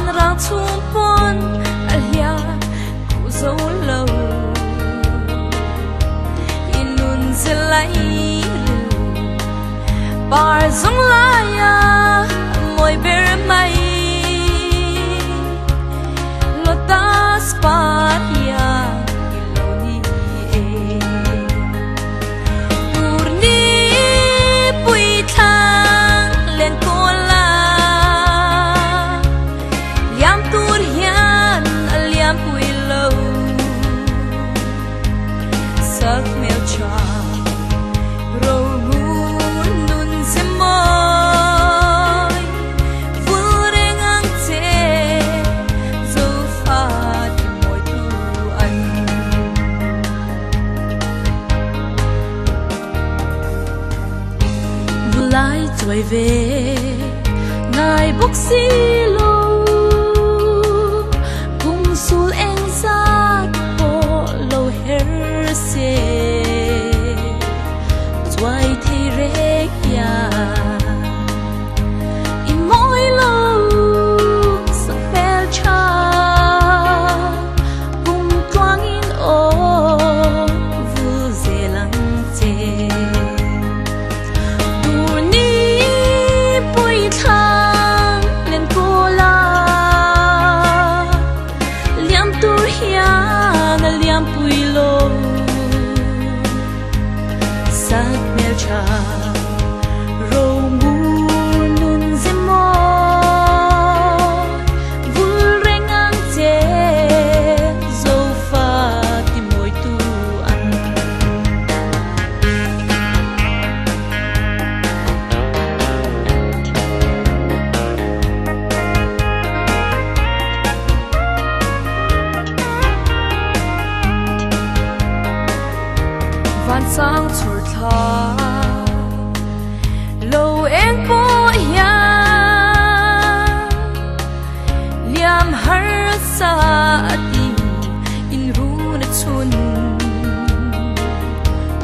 ban rang chung pon alia ku zo lo inun zelai bar zong la ya moi ber mai lotas paria iloni urni pui thang len kola liam tur hian aliam pui lo sak mel cha ro lại trở về ngài bốc xí lô cùng sul em sát bộ lô her se xoay thì rét ya in mỗi lô sắc phèo cha cùng quang in ô vu dê lăng chê rô ngu nun zem mo vul reng ang che zo fa ti moi tu an van sang chur tha lo em po ya liam har sa ati in ru na chun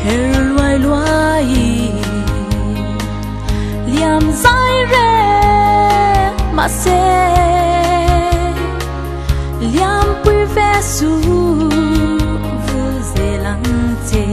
her luai luai liam zai re ma se liam pui ve su vu ze lang che